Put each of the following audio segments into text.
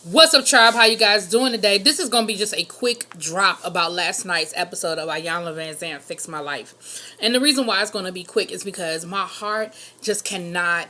What's up, tribe? How you guys doing today? This is going to be just a quick drop about last night's episode of Iyanla Van Zandt Fix My Life. And the reason why it's going to be quick is because my heart just cannot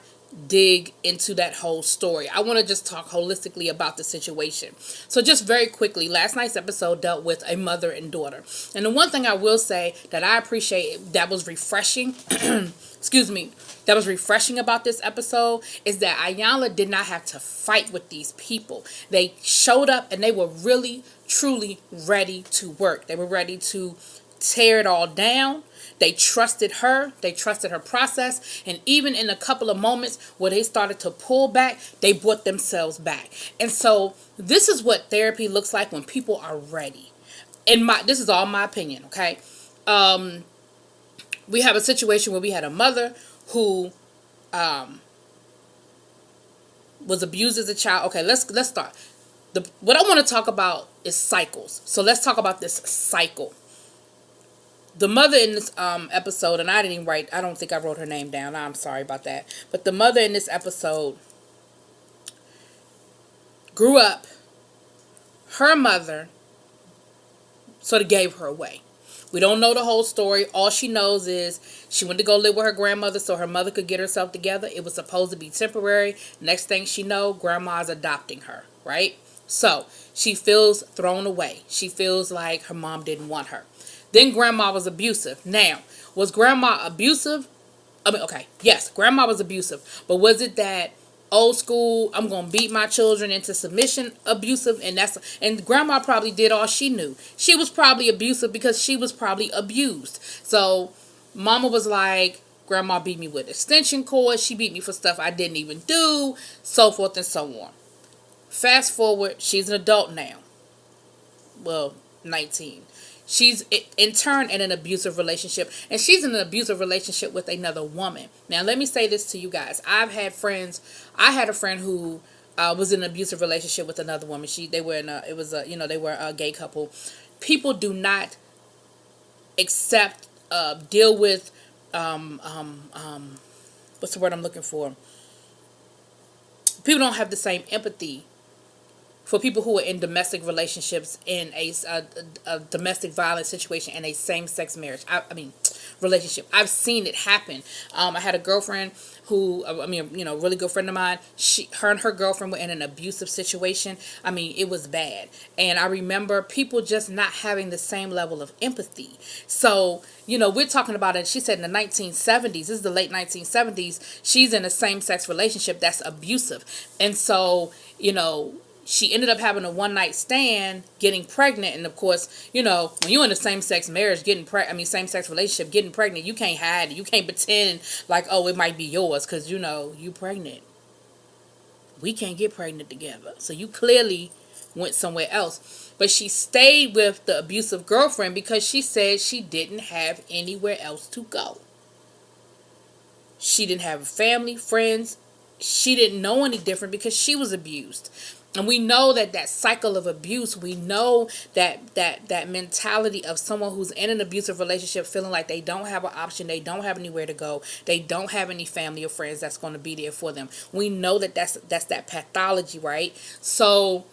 dig into that whole story. I want to just talk holistically about the situation. So just very quickly, last night's episode dealt with a mother and daughter. And the one thing I will say that I appreciate that was refreshing, excuse me, that was refreshing about this episode is that Iyanla did not have to fight with these people. They showed up and they were really, truly ready to work. They were ready to tear it all down. They trusted her. They trusted her process. And even in a couple of moments where they started to pull back, they brought themselves back. And so this is what therapy looks like when people are ready. This is all my opinion, okay? We have a situation where we had a mother who was abused as a child. Okay, let's start. What I want to talk about is cycles. So let's talk about this cycle. The mother in this episode, and I don't think I wrote her name down. I'm sorry about that. But the mother in this episode grew up. Her mother sort of gave her away. We don't know the whole story. All she knows is she went to go live with her grandmother so her mother could get herself together. It was supposed to be temporary. Next thing she know, grandma's adopting her, right? So she feels thrown away. She feels like her mom didn't want her. Then grandma was abusive. Now, was grandma abusive? Yes, grandma was abusive. But was it that old school, I'm going to beat my children into submission abusive? And grandma probably did all she knew. She was probably abusive because she was probably abused. So mama was like, grandma beat me with extension cords. She beat me for stuff I didn't even do, so forth and so on. Fast forward, she's an adult now. Well, 19. She's in turn in an abusive relationship, and she's in an abusive relationship with another woman. Now, let me say this to you guys. I had a friend who was in an abusive relationship with another woman. They were they were a gay couple. People do not accept, deal with, what's the word I'm looking for? People don't have the same empathy for people who are in domestic relationships in a domestic violence situation in a same-sex marriage. Relationship. I've seen it happen. I had a girlfriend who, really good friend of mine. Her and her girlfriend were in an abusive situation. It was bad. And I remember people just not having the same level of empathy. So, we're talking about it. She said in the 1970s, this is the late 1970s, she's in a same-sex relationship that's abusive. And so, she ended up having a one-night stand, getting pregnant, and of course, when you're in a same-sex marriage, same-sex relationship, getting pregnant, you can't hide it. You can't pretend like, oh, it might be yours, because, you pregnant. We can't get pregnant together. So you clearly went somewhere else. But she stayed with the abusive girlfriend because she said she didn't have anywhere else to go. She didn't have family, friends. She didn't know any different because she was abused. And we know that cycle of abuse, we know that mentality of someone who's in an abusive relationship feeling like they don't have an option, they don't have anywhere to go, they don't have any family or friends that's going to be there for them. We know that's that pathology, right? So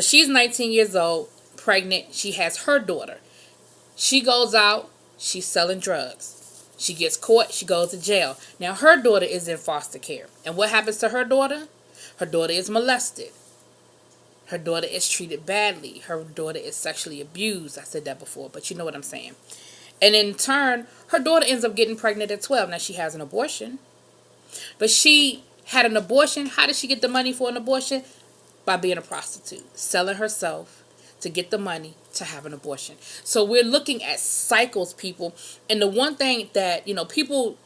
she's 19 years old, pregnant, she has her daughter. She goes out, she's selling drugs. She gets caught, she goes to jail. Now her daughter is in foster care. And what happens to her daughter? Her daughter is molested. Her daughter is treated badly. Her daughter is sexually abused. I said that before, but you know what I'm saying. And in turn, her daughter ends up getting pregnant at 12. Now, she has an abortion. But she had an abortion. How did she get the money for an abortion? By being a prostitute. Selling herself to get the money to have an abortion. So we're looking at cycles, people. And the one thing that, people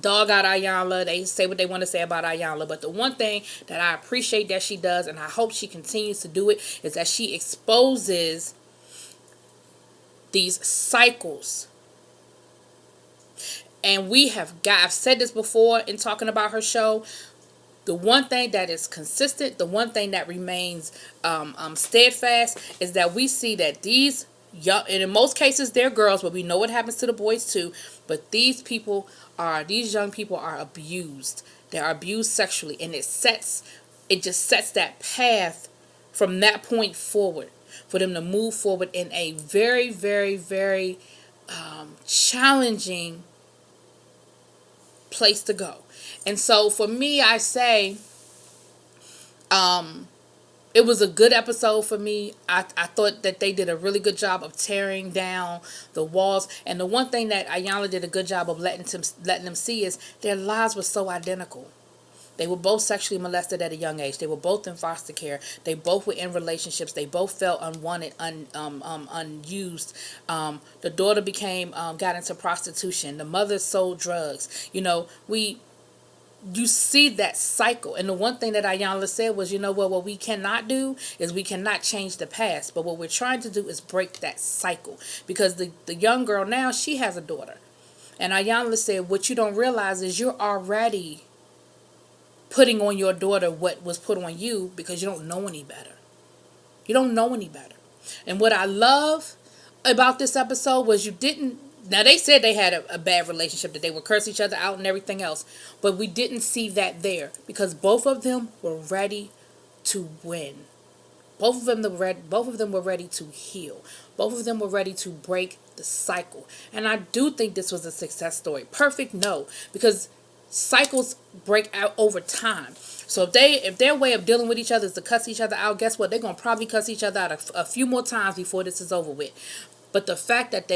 dog out Iyanla. They say what they want to say about Iyanla. But the one thing that I appreciate that she does, and I hope she continues to do it, is that she exposes these cycles. And I've said this before in talking about her show. The one thing that is consistent, the one thing that remains steadfast, is that we see that these young, and in most cases they're girls, but we know what happens to the boys too. But these young people are abused. They are abused sexually, and it it just sets that path from that point forward for them to move forward in a very, very, very challenging place to go. And so for me, I say it was a good episode for me. I thought that they did a really good job of tearing down the walls. And the one thing that Iyanla did a good job of letting them see is their lives were so identical. They were both sexually molested at a young age. They were both in foster care. They both were in relationships. They both felt unwanted, unused. The daughter got into prostitution. The mother sold drugs. You see that cycle. And the one thing that Iyanla said was, what we cannot do is we cannot change the past. But what we're trying to do is break that cycle. Because the young girl now, she has a daughter. And Iyanla said, what you don't realize is you're already putting on your daughter what was put on you because you don't know any better. You don't know any better. And what I love about this episode was now they said they had a bad relationship, that they would curse each other out and everything else, but we didn't see that there because both of them were ready to win. Both of them were ready to heal. Both of them were ready to break the cycle. And I do think this was a success story. Perfect? No, because cycles break out over time. So if their way of dealing with each other is to cuss each other out, guess what? They're going to probably cuss each other out a few more times before this is over with. But the fact that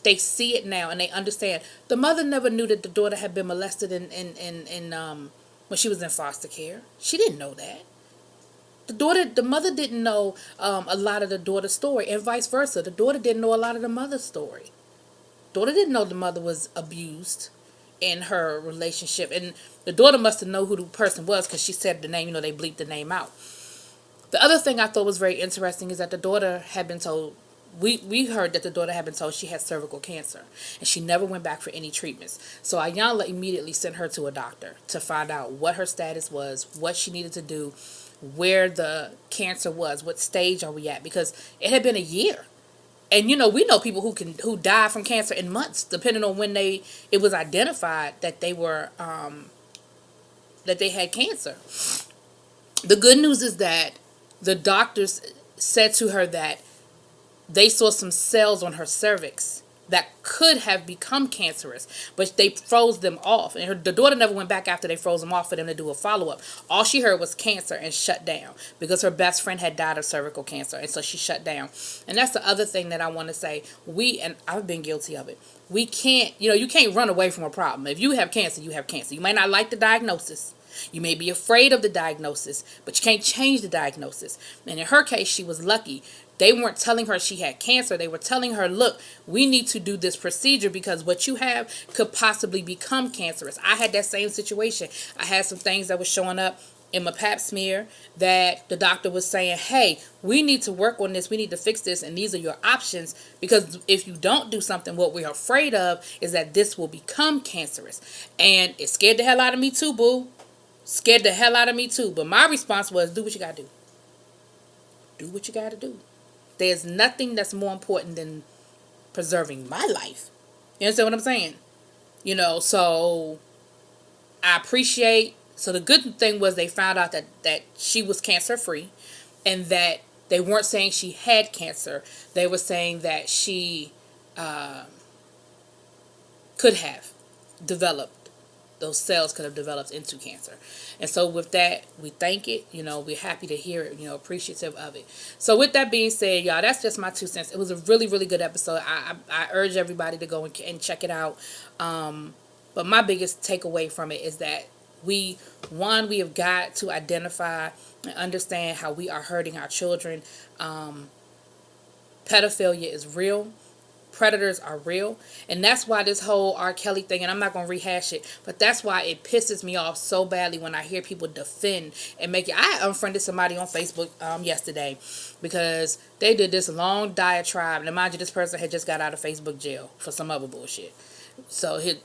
they see it now and they understand. The mother never knew that the daughter had been molested when she was in foster care. She didn't know that. The mother didn't know a lot of the daughter's story, and vice versa. The daughter didn't know a lot of the mother's story. Daughter didn't know the mother was abused in her relationship, and the daughter must have known who the person was because she said the name. They bleeped the name out. The other thing I thought was very interesting is that the daughter had been told. We heard that the daughter had been told she had cervical cancer, and she never went back for any treatments. So Iyanla immediately sent her to a doctor to find out what her status was, what she needed to do, where the cancer was, what stage are we at, because it had been a year. And we know people who die from cancer in months, depending on when it was identified that they were that they had cancer. The good news is that the doctors said to her that they saw some cells on her cervix that could have become cancerous, but they froze them off. And the daughter never went back after they froze them off for them to do a follow-up. All she heard was cancer and shut down because her best friend had died of cervical cancer, and so she shut down. And that's the other thing that I want to say. And I've been guilty of it. We can't, you can't run away from a problem. If you have cancer, you have cancer. You might not like the diagnosis. You may be afraid of the diagnosis, but you can't change the diagnosis. And in her case, she was lucky. They weren't telling her she had cancer. They were telling her, look, we need to do this procedure because what you have could possibly become cancerous. I had that same situation. I had some things that were showing up in my pap smear that the doctor was saying, hey, we need to work on this. We need to fix this. And these are your options, because if you don't do something, what we're afraid of is that this will become cancerous. And it scared the hell out of me too, boo. Scared the hell out of me too. But my response was, do what you got to do. Do what you got to do. There's nothing that's more important than preserving my life. You understand what I'm saying? So I appreciate. So the good thing was they found out that she was cancer free, and that they weren't saying she had cancer. They were saying that she could have developed. Those cells could have developed into cancer. And so with that, we thank it. We're happy to hear it, appreciative of it. So with that being said, y'all, that's just my 2 cents. It was a really, really good episode. I urge everybody to go and check it out. But my biggest takeaway from it is that we have got to identify and understand how we are hurting our children. Pedophilia is real. Predators are real, and that's why this whole R. Kelly thing, and I'm not going to rehash it, but that's why it pisses me off so badly when I hear people defend and make it. I unfriended somebody on Facebook yesterday because they did this long diatribe, and mind you, this person had just got out of Facebook jail for some other bullshit. So his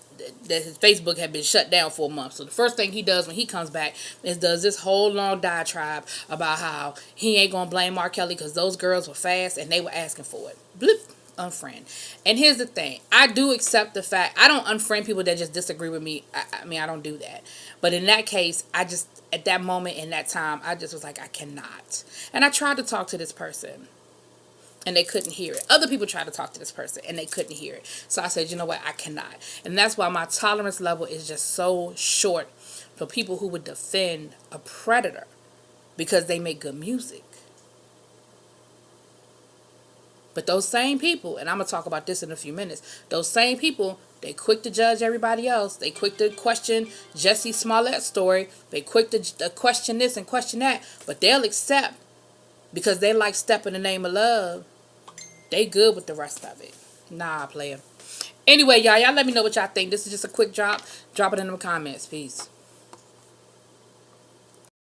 Facebook had been shut down for a month. So the first thing he does when he comes back is does this whole long diatribe about how he ain't going to blame R. Kelly because those girls were fast and they were asking for it. Blip. Unfriend. And here's the thing, I do accept the fact I don't unfriend people that just disagree with me. I mean, I don't do that, but in that case, I just at that moment in that time, I just was like, I cannot. And I tried to talk to this person, and they couldn't hear it. Other people tried to talk to this person, and they couldn't hear it. So I said, you know what, I cannot. And that's why my tolerance level is just so short for people who would defend a predator because they make good music. But those same people, and I'm going to talk about this in a few minutes, those same people, they quick to judge everybody else. They quick to question Jesse Smollett's story. They quick to question this and question that. But they'll accept, because they like Step in the Name of Love, they good with the rest of it. Nah, player. Anyway, y'all let me know what y'all think. This is just a quick drop. Drop it in the comments. Peace.